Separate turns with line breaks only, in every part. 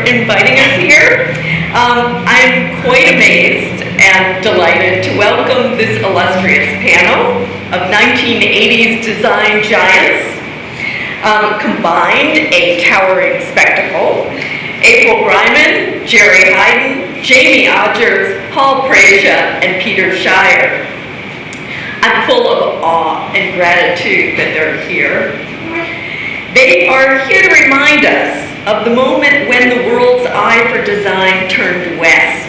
inviting us here. I'm quite amazed and delighted to welcome this illustrious panel of 1980s design giants, combined a towering spectacle. Greiman, Jeri Heiden, Jayme Odgers, Prejza, and Shire. I'm full of awe and gratitude that they're here. They are here to remind us of the moment when the world's eye for design turned west.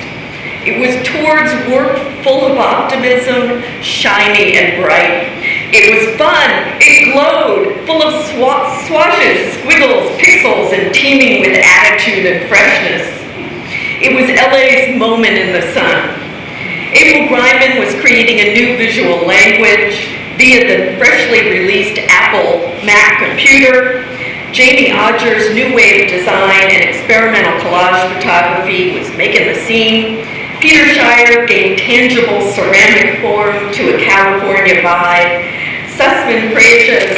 It was towards work full of optimism, shiny and bright. It was fun, it glowed, full of swashes, squiggles, pixels, and teeming with attitude and freshness. It was LA's moment in the sun. Greiman was creating a new visual language via the freshly released Apple Mac computer. Jayme Odgers' new wave design and experimental collage photography was making the scene. Shire gave tangible ceramic form to a California vibe. Sussman Prejza's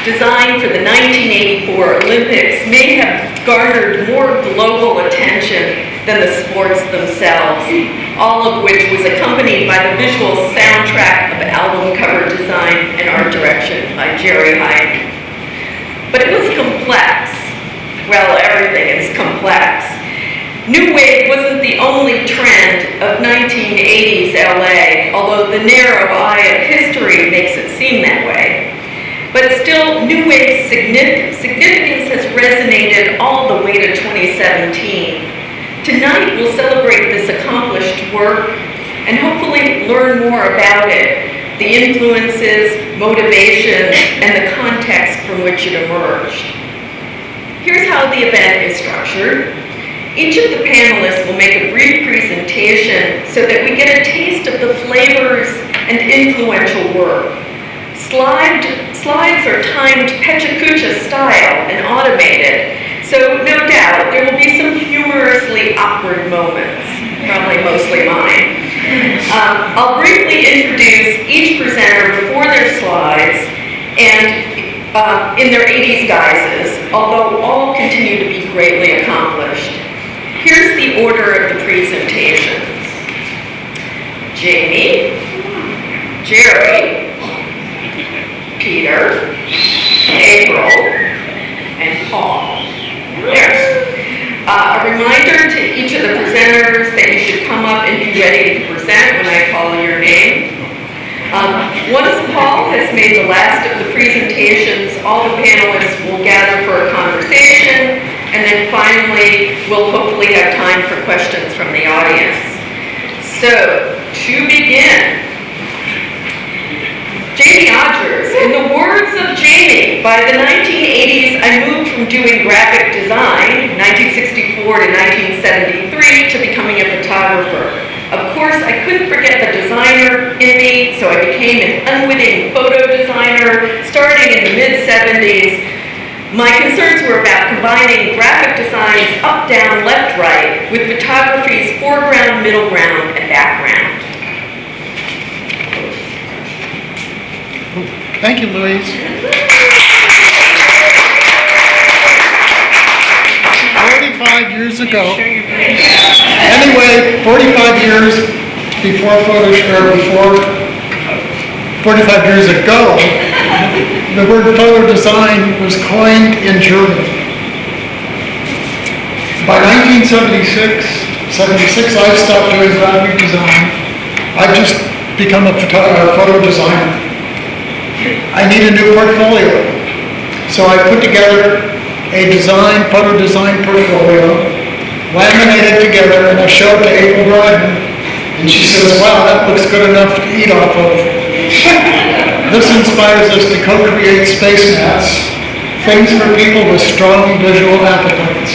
design for the 1984 Olympics may have garnered more global attention than the sports themselves, all of which was accompanied by the visual soundtrack of album cover design and art direction by Jeri Heiden. But it was complex. Well, everything is complex. New Wave wasn't the only trend of 1980s LA, although the narrow eye of history makes it seem that way. But still, New Wave's significance has resonated all the way to 2017. Tonight, we'll celebrate this accomplished work and hopefully learn more about it, the influences, motivations, and the context from which it emerged. Here's how the event is structured. Each of the panelists will make a brief presentation so that we get a taste of the flavors and influential work. Slides are timed Prejza style and automated, so no doubt there will be some humorously awkward moments, probably mostly mine. I'll briefly introduce each presenter before their slides and in their 80s guises, although all continue to be greatly accomplished. Here's the order of the presentations. Jayme, Jeri, Peter, April, and Paul. There. A reminder to each of the presenters that you should come up and be ready to present when I call your name. Once Paul has made the last of the presentations, all the panelists will gather for a conversation, and then finally, we'll hopefully have time for questions from the audience. So, to begin, Jayme Odgers. In the words of Jayme, by the 1980s, I moved from doing graphic design, 1964 to 1973, to becoming a photographer. Of course, I couldn't forget the designer in me, so I became an unwitting photo designer starting in the mid-70s. My concerns were about combining graphic design's up, down, left, right with photography's foreground, middle ground, and background.
Thank you, Louise. 45 years ago. Anyway, 45 years before Photoshop, 45 years ago, the word photo design was coined in Germany. By 1976, I've stopped doing graphic design. I've just become a photo designer. I need a new portfolio. So I put together a photo design portfolio, laminated together, and I showed it to April Greiman. And she says, wow, that looks good enough to eat off of. This inspires us to co-create space mats, things for people with strong visual appetites.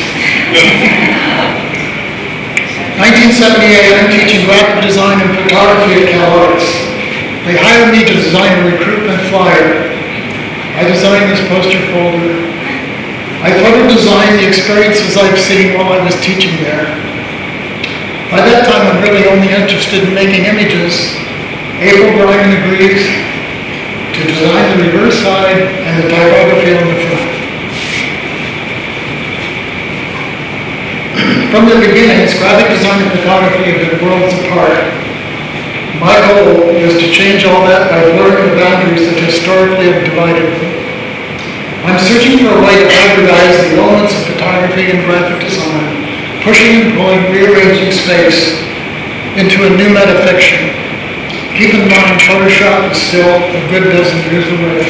1978, I'm teaching graphic design and photography at CalArts. They hired me to design a recruitment flyer. I designed this poster folder. I photo-designed the experiences I've seen while I was teaching there. By that time, I'm really only interested in making images. April Greiman agrees to design the reverse side and the typography on the front. From the beginnings, graphic design and photography have been worlds apart. My goal is to change all that by blurring the boundaries that historically have divided them. I'm searching for a way to hybridize the elements of photography and graphic design, pushing and pulling, rearranging space into a new metafiction. Keep in mind, Photoshop is still a good dozen years away.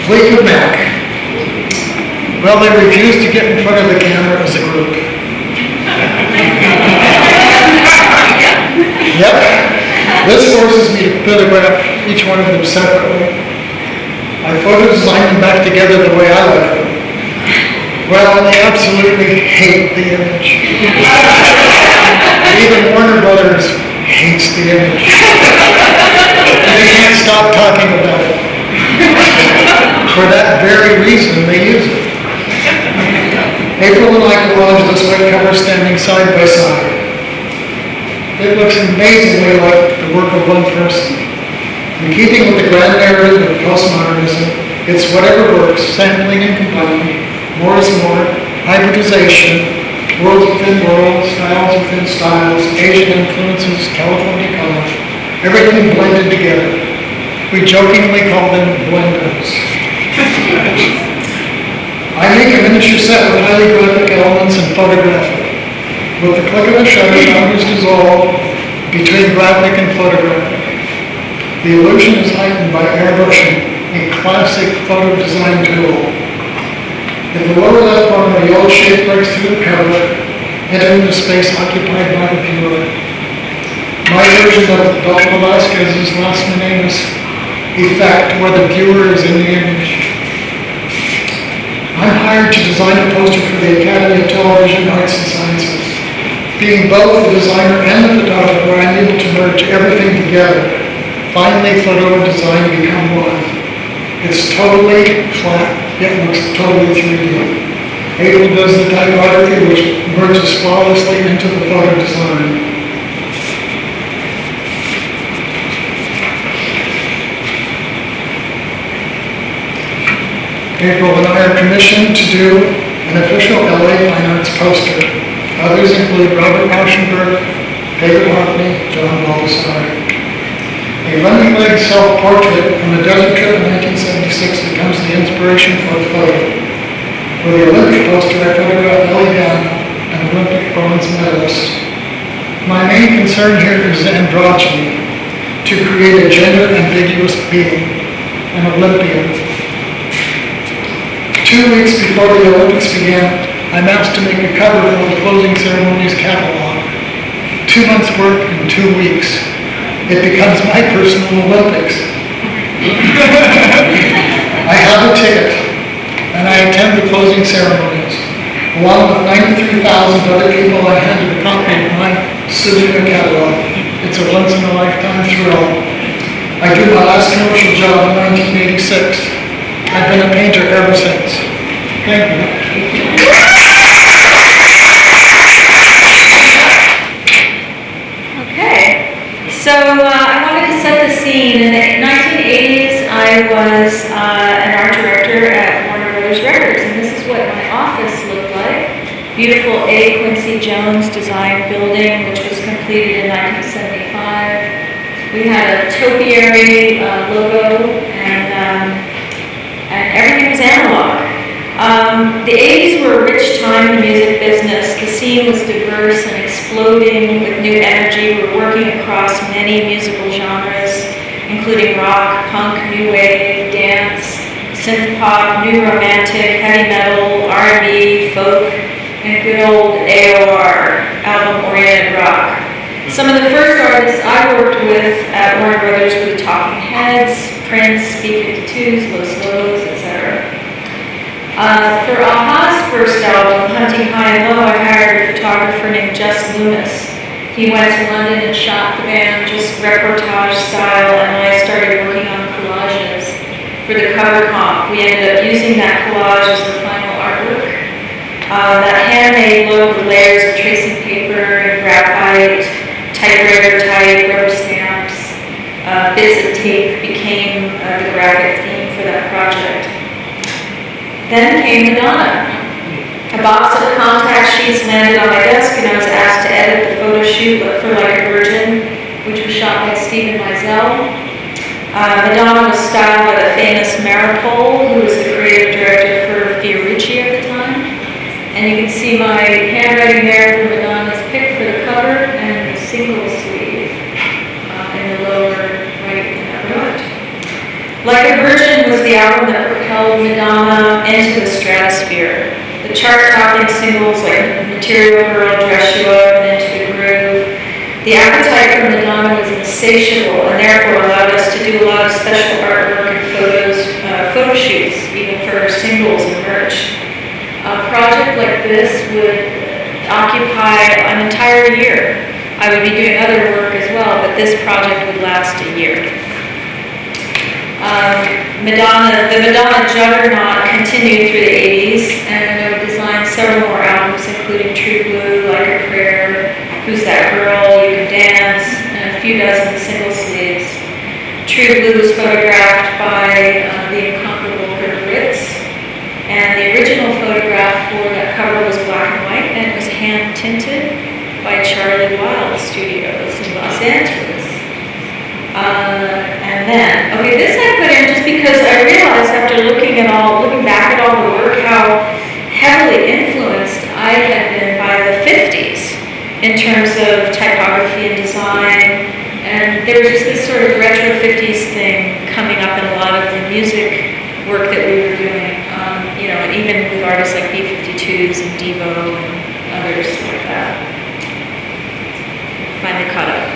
Fleetwood Mac. Well, they refuse to get in front of the camera as a group. Yep. This forces me to photograph each one of them separately. I photo design them back together the way I like them. Well, they absolutely hate the image. Even Warner Brothers hates the image. They can't stop talking about it. For that very reason, they use it. April and I collaged this white cover standing side by side. It looks amazingly like the work of one person. In keeping with the grand narrative of postmodernism, it's whatever works, sampling and combining, more is more, hybridization, worlds within worlds, styles within styles, Asian influences, California collage, everything blended together. We jokingly call them blenders. I make a miniature set with highly graphic elements and photographic. With the click of a shutter, boundaries dissolve between graphic and photographic. The illusion is heightened by airbrushing, a classic photo design tool. In the lower left corner, a yellow shape breaks through the cover, entering the space occupied by the viewer. My version of Bel Velasquez's Las Menemas effect, where the viewer is in the image. I'm hired to design a poster for the Academy of Television Arts and Sciences. Being both the designer and the photographer, I'm able to merge everything together. Finally, photo and design become one. It's totally flat, yet looks totally 3D. April does the typography, which merges flawlessly into the photo design. April and I are commissioned to do an official LA Fine Arts poster. Others include Robert Rauschenberg, David Hockney, John Baldessari. A running leg self-portrait from a desert trip in 1976 becomes the inspiration for the photo. For the Olympic poster, I photographed Ellie Down, an Olympic bronze medalist. My main concern here is androgyny, to create a gender-ambiguous being, an Olympian. 2 weeks before the Olympics began, I'm asked to make a cover for the closing ceremony's catalog. 2 months' work in 2 weeks. It becomes my personal Olympics. I have a ticket, and I attend the closing ceremonies. Along with 93,000 other people, I handed a copy of my souvenir catalog. It's a once-in-a-lifetime thrill. I did my last commercial job in 1986. I've been a painter ever since. Thank you.
Okay, so I wanted to set the scene. In the 1980s, I was an art director at Warner Brothers Records, and this is what my office looked like. Beautiful A. Quincy Jones designed building, which was completed in 1975. We had a topiary logo, and everything was analog. The 80s were a rich time in the music business. The scene was diverse and exploding with new energy. We were working across many musical genres, including rock, punk, new wave, dance, synth pop, new romantic, heavy metal, R&B, folk, and good old AOR, album-oriented rock. Some of the first artists I worked with at Warner Brothers were the Talking Heads, Prince, B-52s, Los Lobos, etc. For Aha's first album, Hunting High and Low, I hired a photographer named Jess Loomis. He went to London and shot the band just reportage style, and I started working on collages. For the cover comp, we ended up using that collage as the final artwork. That handmade look with layers of tracing paper and graphite, typewriter type, rubber stamps, bits of tape became the graphic theme for that project. Then came Madonna. A box of contact sheets landed on my desk, and I was asked to edit the photo shoot for Like a Virgin, which was shot by Stephen Meisel. Madonna was styled by the famous Maripol, who was the creative director for Fiorucci at the time. And you can see my handwriting there for Madonna's pick for the cover and the single sleeve in the lower right and upper left. Like a Virgin was the album that propelled Madonna into the stratosphere. The chart-topping singles like Material Girl, Dress You Up, and Into the Groove. The appetite for Madonna was insatiable and therefore allowed us to do a lot of special artwork and photo shoots, even for singles and merch. A project like this would occupy an entire year. I would be doing other work as well, but this project would last a year. The Madonna juggernaut continued through the 80s, and I would design several more albums, including True Blue, Like a Prayer, Who's That Girl, You Can Dance, and a few dozen single sleeves. True Blue was photographed by the incomparable Kurt Ritz, and the original photograph for that cover was black and white, and it was hand-tinted by Charlie Wild Studios in Los Angeles. And then, okay, this I put in just because I realized after looking back at all the work, how heavily influenced I had been by the 50s in terms of typography and design. And there was just this sort of retro 50s thing coming up in a lot of the music work that we were doing, and even with artists like B-52s and Devo and others like that. Finally caught up.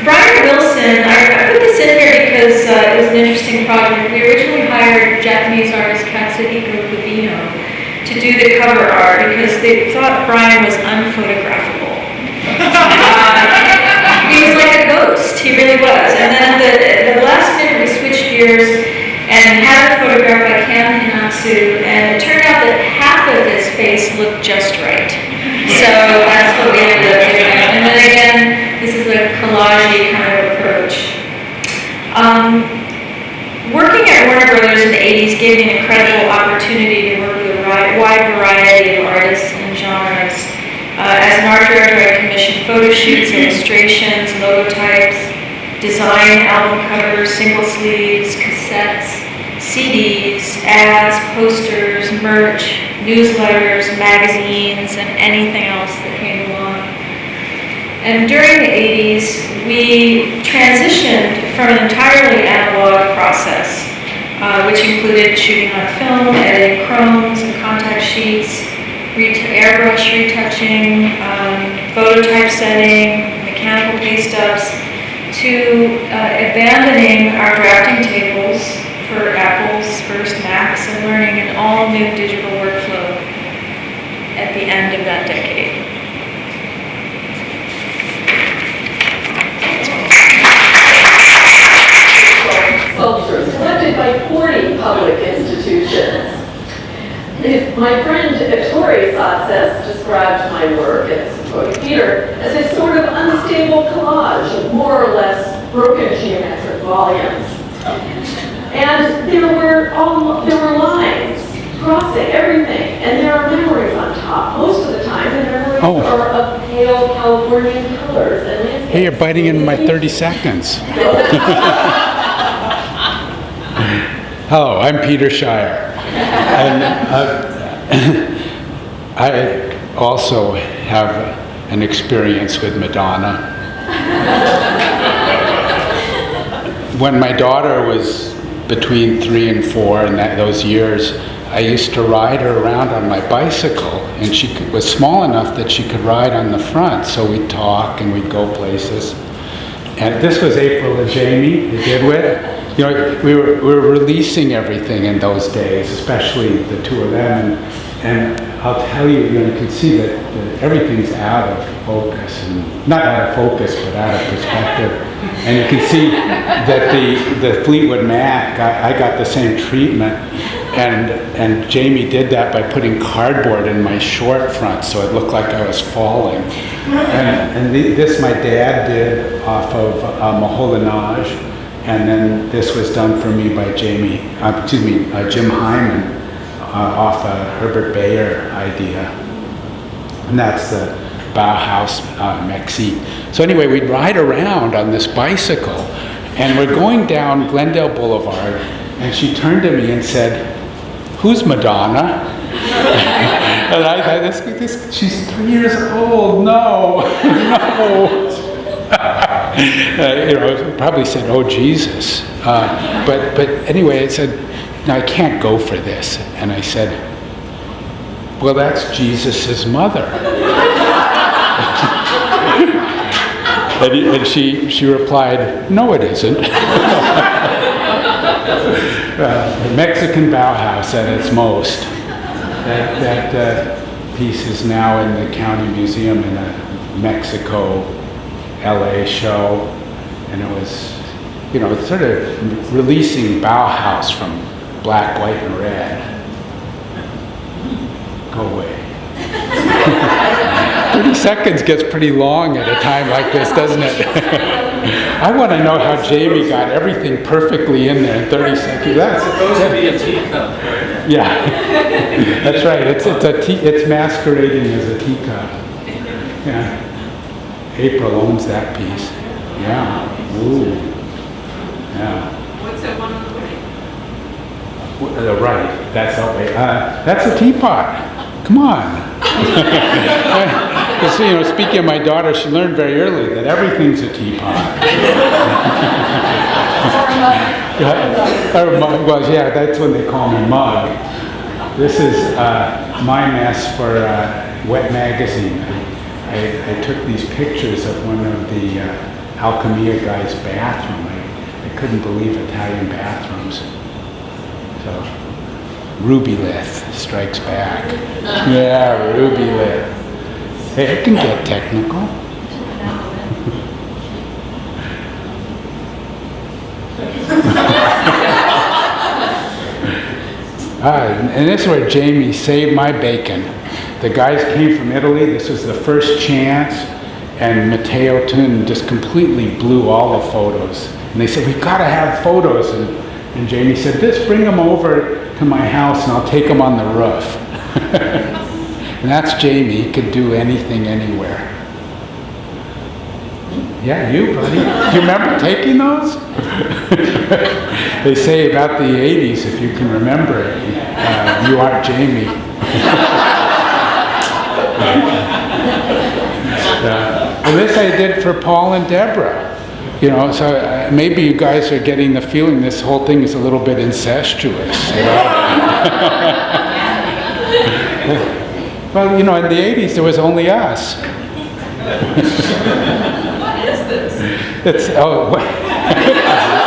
Brian Wilson, I put this in here because it was an interesting project. We originally hired Japanese artist Katsuhiko Kubino to do the cover art because they thought Brian was unphotographable. He was like a ghost, he really was. And then at the last minute we switched gears and had a photograph by Cam Hinatsu, and it turned out that half of his face looked just right. So that's what we ended up doing. And then again, this is a collage kind of approach. Working at Warner Brothers in the 80s gave me an incredible opportunity to work with a wide variety of artists and genres. As an art director, I commissioned photo shoots, illustrations, logotypes, design album covers, single sleeves, cassettes, CDs, ads, posters, merch, newsletters, magazines, and anything else that came along. And during the 80s, we transitioned from an entirely analog process, which included shooting on film, editing chromes and contact sheets, airbrush retouching, photo typesetting, mechanical paste-ups, to abandoning our drafting tables for Apple's first Macs and learning an all-new digital workflow at the end of that decade.
Sculptures collected by 40 public institutions. My friend Ettore Sussman described my work at Symphony Theater as a sort of unstable collage of more or less broken geometric volumes. And there were lines crossing everything, and there are memories on top. Most of the time, the memories are of pale Californian colors and landscapes.
Hey, you're biting into my 30 seconds. Hello, I'm Peter Shire. And I also have an experience with Madonna. When my daughter was between 3 and 4 in those years, I used to ride her around on my bicycle, and she was small enough that she could ride on the front, so we'd talk and we'd go places. And this was April and Jayme, the Didwit. We were releasing everything in those days, especially the two of them, and I'll tell you, you can see that everything's out of focus, and not out of focus, but out of perspective. And you can see that the Fleetwood Mac, I got the same treatment, and Jayme did that by putting cardboard in my short front so it looked like I was falling. And this my dad did off of Maholinage, And then this was done for me by Jim Hyman off a Herbert Bayer idea. And that's the Bauhaus Mexique. So anyway, we'd ride around on this bicycle, and we're going down Glendale Boulevard, and she turned to me and said, "Who's Madonna?" And I thought, she's 3 years old. No, no. Probably said, "Oh Jesus," but anyway, I said, "No, I can't go for this." And I said, "Well, that's Jesus's mother." and she replied, "No, it isn't." Mexican Bauhaus at its most. That piece is now in the County Museum in a Mexico, LA show, and it was, it's sort of releasing Bauhaus from black, white, and red. Go away. 30 seconds gets pretty long at a time like this, doesn't it? I want to know how Jayme got everything perfectly in there in 30 seconds.
It's supposed to be a teacup.
Yeah, that's right. It's masquerading as a teacup. Yeah. April owns that piece. Yeah. Ooh. Yeah.
What's that one on the right?
Right. That's that way. That's a teapot. Come on. Because, speaking of my daughter, she learned very early that everything's a teapot. Well, yeah, that's when they call me Mug. This is my mess for Wet Magazine. I took these pictures of one of the Alchemia guy's bathroom. I couldn't believe Italian bathrooms. So, Rubylith strikes back. Yeah, Rubylith. Hey, it can get technical. And this is where Jayme saved my bacon. The guys came from Italy. This was the first chance, and Matteo Tun just completely blew all the photos. And they said, "We've got to have photos." And Jayme said, "Just bring them over to my house, and I'll take them on the roof." And that's Jayme. He could do anything, anywhere. Yeah, you, buddy. Do you remember taking those? They say about the 80s, if you can remember it, you are Jayme. Well, this I did for Paul and Deborah. So maybe you guys are getting the feeling this whole thing is a little bit incestuous. Well, in the 80s, there was only us.
What is this?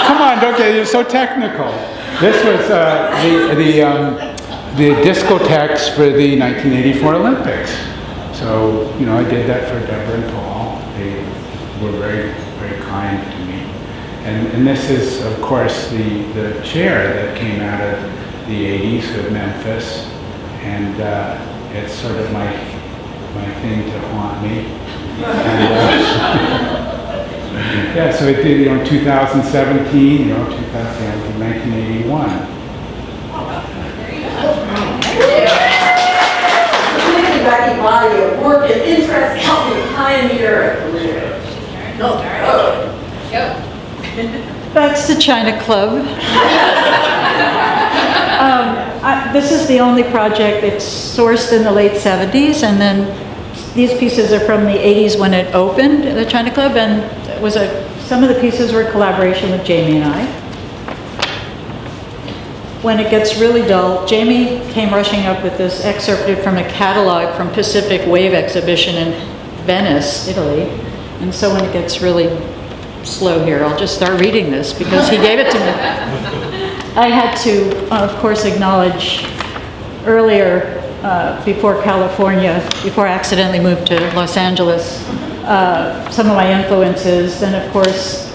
Come on, don't get, you're so technical. This was the discotheques for the 1984 Olympics. So, I did that for Deborah and Paul. They were very, very kind to me. And this is, of course, the chair that came out of the 80s with Memphis. And it's sort of my thing to haunt me. And, yeah, so it did, 2017, 1981.
Body of work and interest helping pioneer a career.
That's the China Club. This is the only project that's sourced in the late 70s, and then these pieces are from the 80s when it opened, the China Club, and it was some of the pieces were a collaboration with Jayme and I. When it gets really dull, Jayme came rushing up with this excerpted from a catalog from Pacific Wave Exhibition in Venice, Italy. And so when it gets really slow here, I'll just start reading this because he gave it to me. I had to, of course, acknowledge earlier, before California, before I accidentally moved to Los Angeles, some of my influences. And of course,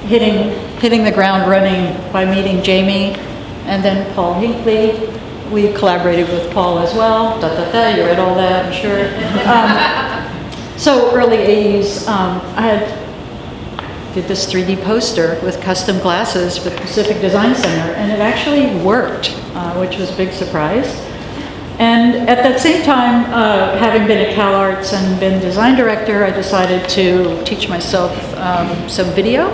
hitting the ground running by meeting Jayme. And then Paul Hinckley, we collaborated with Paul as well. You read all that, I'm sure. So early 80s, I had did this 3D poster with custom glasses for the Pacific Design Center, and it actually worked, which was a big surprise. And at that same time, having been at CalArts and been design director, I decided to teach myself some video,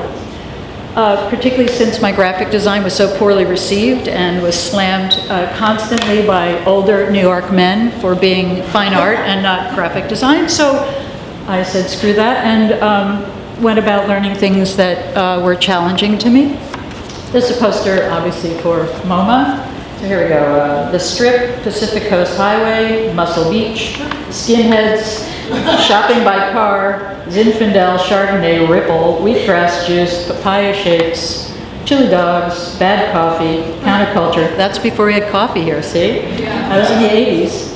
particularly since my graphic design was so poorly received and was slammed constantly by older New York men for being fine art and not graphic design. So I said, screw that, and went about learning things that were challenging to me. This is a poster, obviously, for MoMA. So here we go, The Strip, Pacific Coast Highway, Muscle Beach, Skinheads, Shopping by Car, Zinfandel, Chardonnay, Ripple, Wheatgrass Juice, Papaya Shakes, Chili Dogs, Bad Coffee, Counterculture. That's before we had coffee here, see? I was in the 80s.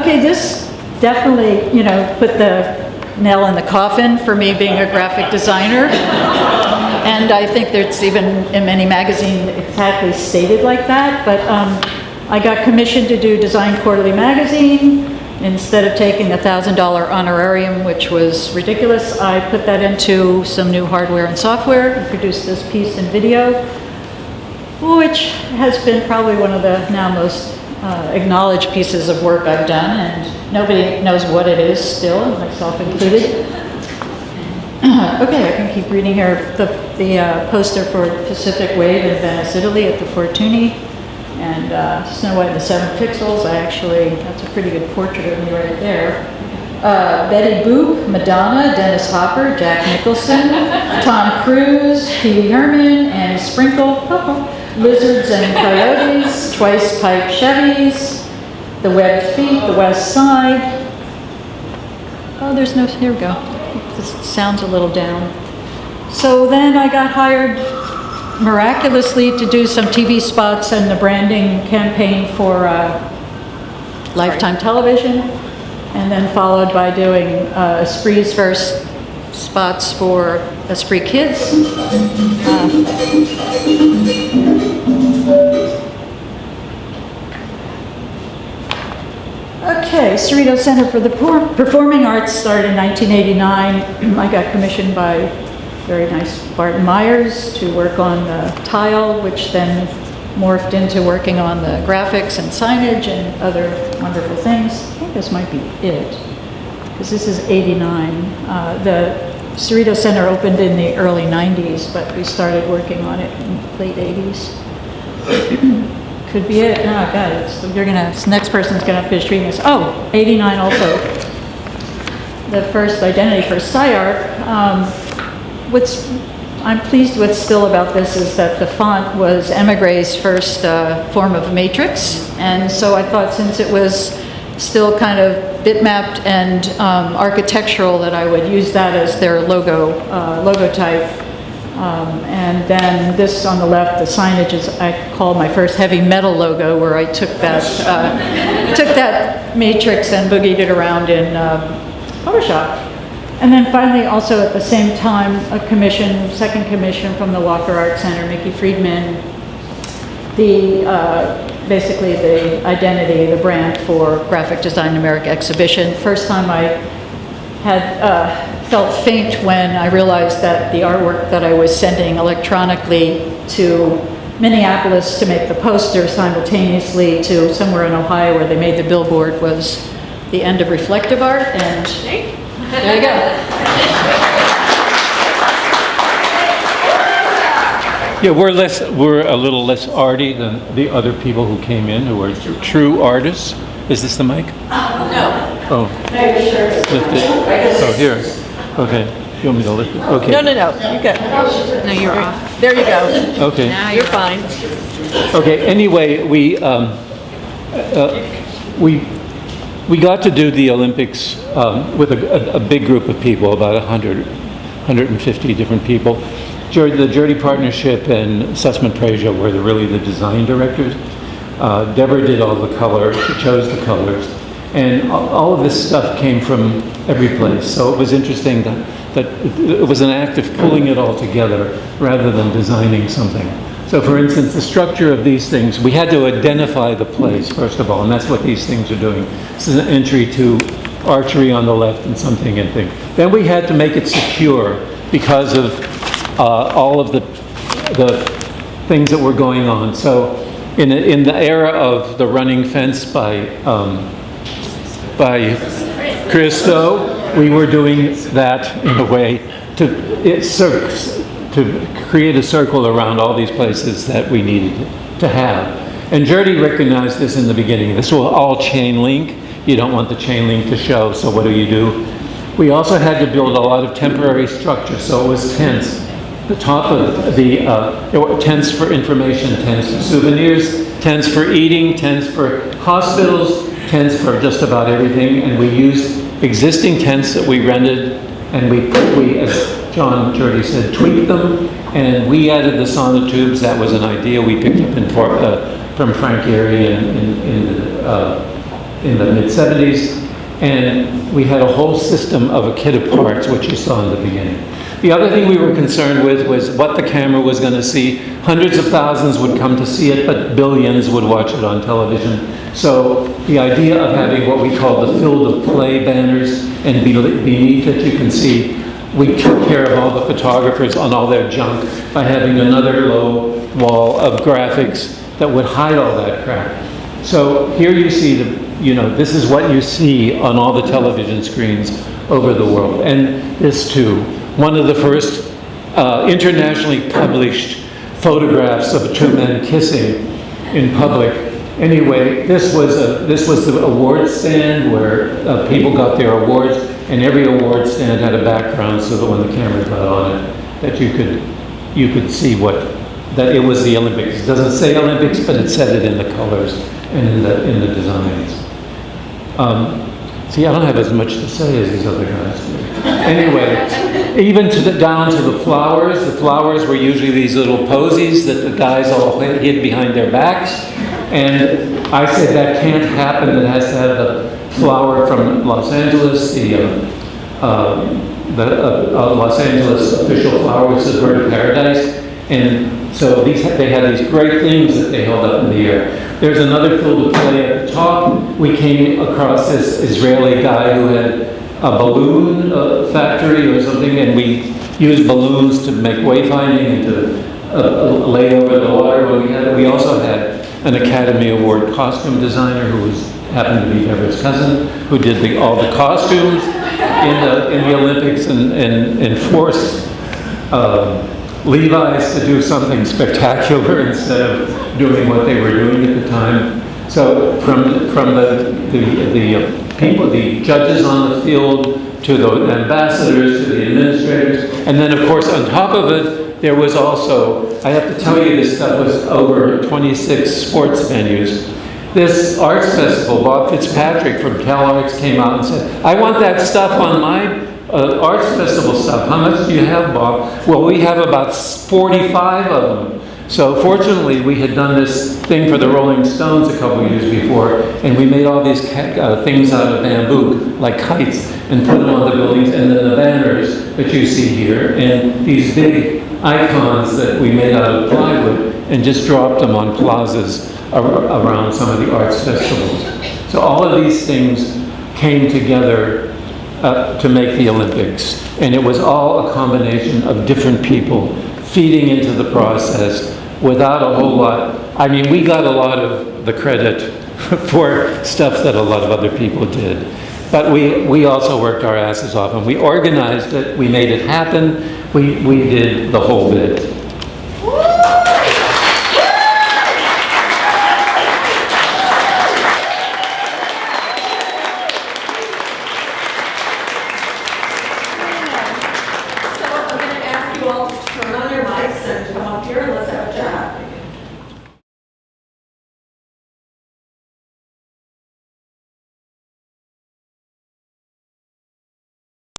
Okay, this definitely, put the nail in the coffin for me being a graphic designer. And I think there's even in many magazines exactly stated like that, but I got commissioned to do Design Quarterly magazine. Instead of taking a $1,000 honorarium, which was ridiculous, I put that into some new hardware and software and produced this piece in video, which has been probably one of the now most acknowledged pieces of work I've done, and nobody knows what it is still, myself included. Okay, I can keep reading here. The poster for Pacific Wave in Venice, Italy at the Fortuny, and Snow White and the Seven Pixels. That's a pretty good portrait of me right there. Betty Boop, Madonna, Dennis Hopper, Jack Nicholson, Tom Cruise, Pee Wee Herman, Annie Sprinkle, Lizards and Coyotes, Twice Pipe Chevys, The Webbed Feet, The West Side. Oh, there's no, here we go. This sounds a little down. So then I got hired miraculously to do some TV spots and the branding campaign for Lifetime Television, and then followed by doing Esprit's first spots for Esprit Kids. Okay, Cerrito Center for the Performing Arts started in 1989. I got commissioned by very nice Barton Myers to work on the tile, which then morphed into working on the graphics and signage and other wonderful things. I think this might be it, because this is 89. The Cerrito Center opened in the early 90s, but we started working on it in the late 80s. Could be it. Oh, God, this next person's gonna finish reading this. Oh, 89 also. The first identity for Shire. I'm pleased with still about this is that the font was Emigre's first form of matrix, and so I thought since it was still kind of bitmapped and architectural that I would use that as their logo type. And then this on the left, the signage is I call my first heavy metal logo, where I took that matrix and boogied it around in Photoshop. And then finally, also at the same time, second commission from the Walker Art Center, Mickey Friedman, basically the identity, the brand for Graphic Design America exhibition. First time I had felt faint when I realized that the artwork that I was sending electronically to Minneapolis to make the poster simultaneously to somewhere in Ohio where they made the billboard was the end of reflective art, and there you go.
Yeah, we're a little less arty than the other people who came in, who are true artists. Is this the mic?
No.
Oh. Lift it. Oh, here. Okay. You want me to lift it? Okay.
No, you got.
No, you're off.
There you go.
Okay.
Now
You're fine.
Okay. Anyway, we got to do the Olympics with a big group of people, about 150 different people. The Jeri Partnership and Sussman Prejza were really the design directors. Deborah did all the color. She chose the colors. And all of this stuff came from every place. So it was interesting that it was an act of pulling it all together rather than designing something. So for instance, the structure of these things, we had to identify the place, first of all, and that's what these things are doing. This is an entry to archery on the left and something and thing. Then we had to make it secure. because of all of the things that were going on. So in the era of the running fence by Christo, we were doing that in a way to create a circle around all these places that we needed to have. And Jeri recognized this in the beginning. This was all chain link. You don't want the chain link to show, so what do? We also had to build a lot of temporary structure, so it was tents. The top of there were tents for information, tents for souvenirs, tents for eating, tents for hospitals, tents for just about everything, and we used existing tents that we rented, and we as John Jeri said, tweaked them, and we added the sonotubes. That was an idea we picked up from Frank Gehry in the mid-70s, and we had a whole system of a kit of parts, which you saw in the beginning. The other thing we were concerned with was what the camera was going to see. Hundreds of thousands would come to see it, but billions would watch it on television. So the idea of having what we call the field of play banners, and beneath it you can see, we took care of all the photographers on all their junk by having another low wall of graphics that would hide all that crap. So here you see this is what you see on all the television screens over the world. And this too, one of the first internationally published photographs of two men kissing in public. Anyway, this was the award stand where people got their awards, and every award stand had a background so that when the camera got on it, that you could see that it was the Olympics. It doesn't say Olympics, but it said it in the colors and in the designs. See, I don't have as much to say as these other guys do. Anyway, even down to the flowers. The flowers were usually these little posies that the guys all hid behind their backs. And I said that can't happen. It has to have the flower from Los Angeles, the Los Angeles official flower, which is Bird of Paradise. And so they had these great things that they held up in the air. There's another field of play at the top. We came across this Israeli guy who had a balloon factory or something, and we used balloons to make wayfinding and to lay over the water. We also had an Academy Award costume designer who happened to be Everett's cousin, who did all the costumes in the Olympics and forced Levi's to do something spectacular instead of doing what they were doing at the time. So from the people, the judges on the field, to the ambassadors, to the administrators, and then of course on top of it, there was also, I have to tell you, this stuff was over 26 sports venues. This arts festival, Bob Fitzpatrick from CalArts came out and said, I want that stuff on my arts festival stuff. How much do you have, Bob? Well, we have about 45 of them. So fortunately, we had done this thing for the Rolling Stones a couple of years before, and we made all these things out of bamboo, like kites, and put them on the buildings, and then the banners that you see here, and these big icons that we made out of plywood, and just dropped them on plazas around some of the arts festivals. So all of these things came together to make the Olympics. And it was all a combination of different people feeding into the process without a whole lot. I mean, we got a lot of the credit for stuff that a lot of other people did. But we also worked our asses off, and we organized it, we made it happen, we did the whole bit.